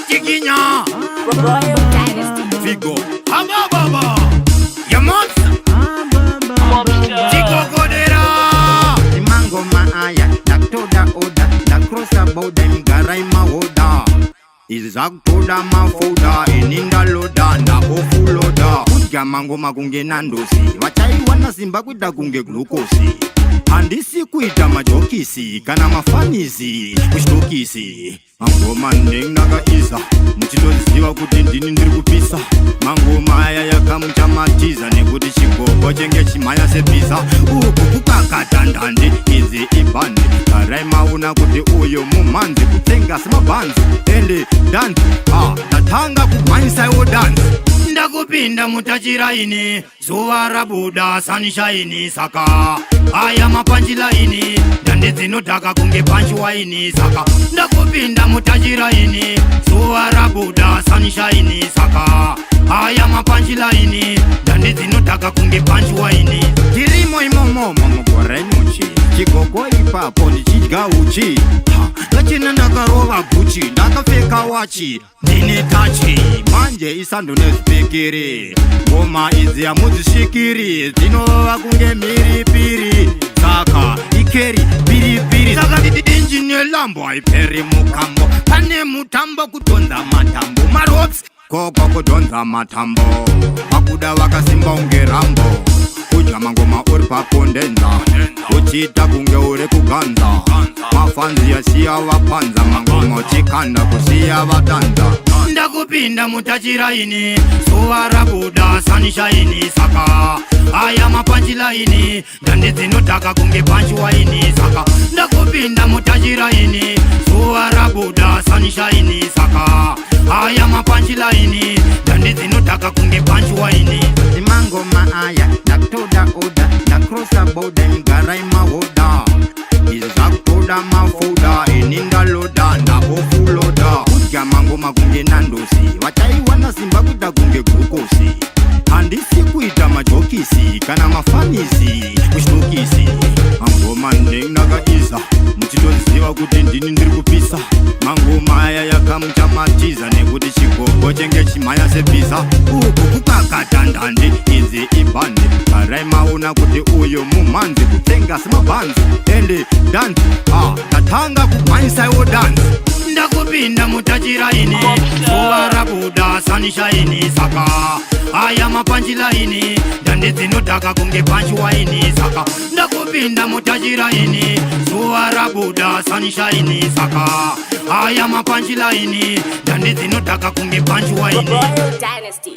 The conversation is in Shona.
Chiquinya Royal Dynasty. Figo Hama Baba Yamot Chico Godera Imango maaya Daktoda oda Dakrosa boda Mgarai mawoda Izaktoda mafoda Ininda loda Na ofu loda Kudya mango makunge nandosi Wachai wana simba kuita kunge glukosi Handisi kuita majokisi Kana mafanisi Kushtokisi Mangoma naga isa Mchitoziwa kuti ndini ndiri kupisa Mangoma aya yakamchamatiza Nekuti chikoko chenge chimaya sepisa Uku kukakata ndandi izi ibandi Karai mauna kuti uyo mumanzi Kutenga semabanzi Ende danzi Tatanga kumanyisa yo danzi Ndakupinda mutachiraini Zuva rabuda sunshine saka Aya mapanjilaini Dande dzinodhaka kunge panchiwaini saka Ndakupinda mutachiraini Zuva rabuda sunshine saka Aya mapanjilaini Dande dzinodhaka kunge panchiwaini Kirimo imomo mugore nyuchi Chikoko ipapo ndichidya uchi Gachina ndakarova guchi Ndakapfeka wachi Ndine tachi Manje isando nezipikiri Ngoma idzi hamudzisvikiri Dzinova kunge miripiri Saka ikeri piripiri Saka injini lambo haiperi mukambo Pane mutambo kudonza matambo Marops Koko kudonza matambo Makuda wakasimba unge rambo Kudya mangoma uri pakondenza Uchita kunge uri kuganza Mafanzi yasiya wapanza Mangoma uchikanda kusiya watanza Ndakupinda mutachiraini Zuva rabuda sunshine saka Aya mapanjilaini Dande dzinodhaka kunge panchiwaini saka Ndakupinda mutachiraini Zuva rabuda sunshine saka Aya mapanjilaini Dande dzinodhaka kunge panchiwaini Imangoma aya Daktoda oda Dakrosa boda Mgarai mawoda Izaktoda mafoda Ininda loda Na ofu loda Kudya mangoma kunge nandosi Wachai wana simba kuita kunge glukosi Handisi kuita majokisi Kana mafanisi Kushtokisi Mangoma naga isa Mchitoziwa kuti ndini ndiri kupisa Mangoma aya yakamchamatiza Nekuti chikoko chenge chimaya sepisa Uku kukakata ndandi izi ibandi Karai mauna kuti uyo mumanzi Kutenga semabanzi Ende danzi Tatanga kumanyisa yo danzi Ndakupinda mutachiraini Zuva rabuda sunshine saka Aya mapanjilaini Dande dzinodhaka kunge panchiwaini saka Ndakupinda mutachiraini Zuva rabuda sunshine saka Aya mapanjilaini Dande dzinodhaka kunge panchiwaini Royal Dynasty.